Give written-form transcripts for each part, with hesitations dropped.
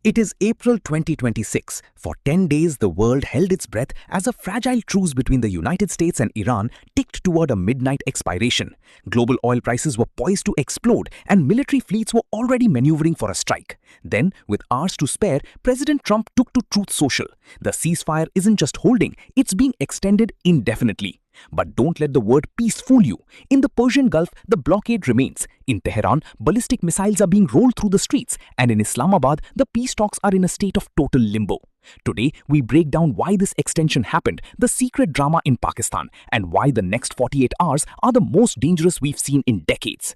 It is April 2026. For 10 days, the world held its breath as a fragile truce between the United States and Iran ticked toward a midnight expiration. Global oil prices were poised to explode, and military fleets were already maneuvering for a strike. Then, with hours to spare, President Trump took to Truth Social. The ceasefire isn't just holding, it's being extended indefinitely. But don't let the word peace fool you. In the Persian Gulf, the blockade remains. In Tehran, ballistic missiles are being rolled through the streets. And in Islamabad, the peace talks are in a state of total limbo. Today, we break down why this extension happened, the secret drama in Pakistan, and why the next 48 hours are the most dangerous we've seen in decades.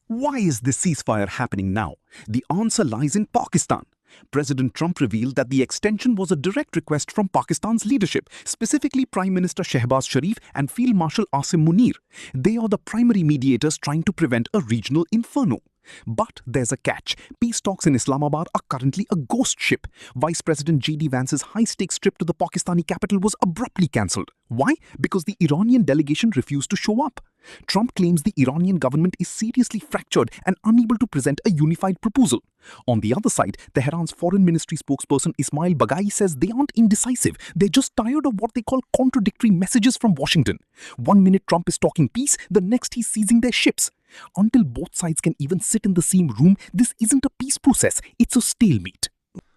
Why is this ceasefire happening now? The answer lies in Pakistan. President Trump revealed that the extension was a direct request from Pakistan's leadership, specifically Prime Minister Shehbaz Sharif and Field Marshal Asim Munir. They are the primary mediators trying to prevent a regional inferno. But there's a catch. Peace talks in Islamabad are currently a ghost ship. Vice President J.D. Vance's high-stakes trip to the Pakistani capital was abruptly cancelled. Why? Because the Iranian delegation refused to show up. Trump claims the Iranian government is seriously fractured and unable to present a unified proposal. On the other side, Tehran's foreign ministry spokesperson Ismail Baghai says they aren't indecisive. They're just tired of what they call contradictory messages from Washington. One minute Trump is talking peace, the next he's seizing their ships. Until both sides can even sit in the same room, this isn't a peace process, it's a stalemate.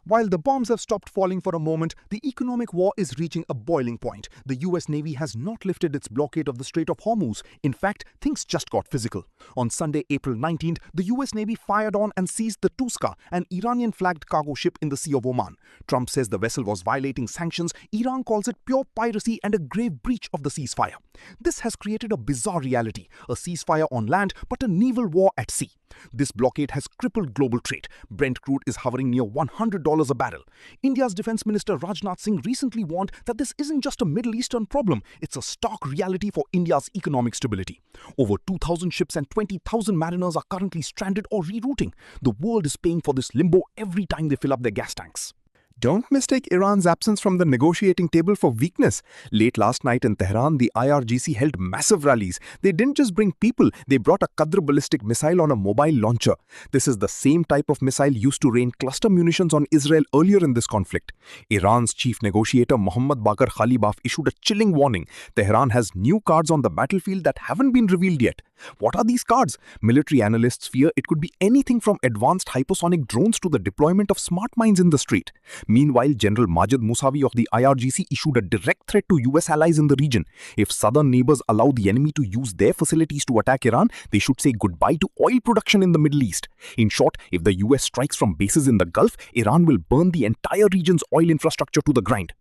While the bombs have stopped falling for a moment, the economic war is reaching a boiling point. The US Navy has not lifted its blockade of the Strait of Hormuz. In fact, things just got physical. On Sunday, April 19th, the US Navy fired on and seized the Tuska, an Iranian-flagged cargo ship in the Sea of Oman. Trump says the vessel was violating sanctions. Iran calls it pure piracy and a grave breach of the ceasefire. This has created a bizarre reality, a ceasefire on land but a naval war at sea. This blockade has crippled global trade. Brent crude is hovering near $100 a barrel. India's Defense Minister Rajnath Singh recently warned that this isn't just a Middle Eastern problem, it's a stark reality for India's economic stability. Over 2,000 ships and 20,000 mariners are currently stranded or rerouting. The world is paying for this limbo every time they fill up their gas tanks. Don't mistake Iran's absence from the negotiating table for weakness. Late last night in Tehran, the IRGC held massive rallies. They didn't just bring people, they brought a Qadr ballistic missile on a mobile launcher. This is the same type of missile used to rain cluster munitions on Israel earlier in this conflict. Iran's chief negotiator Mohammad Bakr Khalibaf issued a chilling warning. Tehran has new cards on the battlefield that haven't been revealed yet. What are these cards? Military analysts fear it could be anything from advanced hypersonic drones to the deployment of smart mines in the street. Meanwhile, General Majid Musavi of the IRGC issued a direct threat to US allies in the region. If southern neighbors allow the enemy to use their facilities to attack Iran, they should say goodbye to oil production in the Middle East. In short, if the US strikes from bases in the Gulf, Iran will burn the entire region's oil infrastructure to the grind.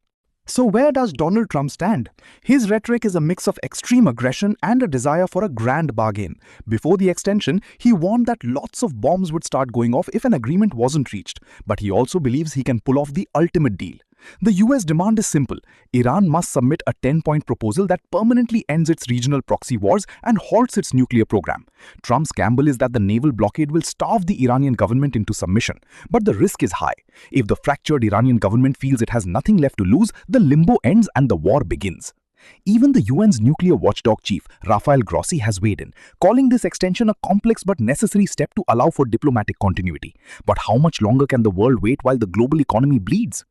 So where does Donald Trump stand? His rhetoric is a mix of extreme aggression and a desire for a grand bargain. Before the extension, he warned that lots of bombs would start going off if an agreement wasn't reached. But he also believes he can pull off the ultimate deal. The US demand is simple. Iran must submit a 10-point proposal that permanently ends its regional proxy wars and halts its nuclear program. Trump's gamble is that the naval blockade will starve the Iranian government into submission. But the risk is high. If the fractured Iranian government feels it has nothing left to lose, the limbo ends and the war begins. Even the UN's nuclear watchdog chief, Rafael Grossi, has weighed in, calling this extension a complex but necessary step to allow for diplomatic continuity. But how much longer can the world wait while the global economy bleeds?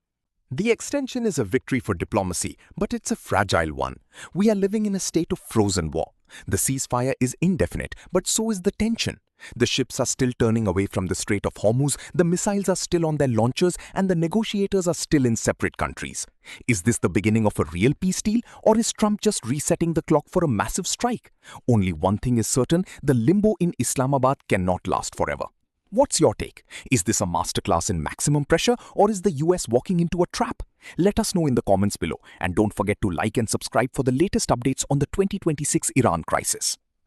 The extension is a victory for diplomacy, but it's a fragile one. We are living in a state of frozen war. The ceasefire is indefinite, but so is the tension. The ships are still turning away from the Strait of Hormuz, the missiles are still on their launchers, and the negotiators are still in separate countries. Is this the beginning of a real peace deal, or is Trump just resetting the clock for a massive strike? Only one thing is certain, the limbo in Islamabad cannot last forever. What's your take? Is this a masterclass in maximum pressure, or is the US walking into a trap? Let us know in the comments below, and don't forget to like and subscribe for the latest updates on the 2026 Iran crisis.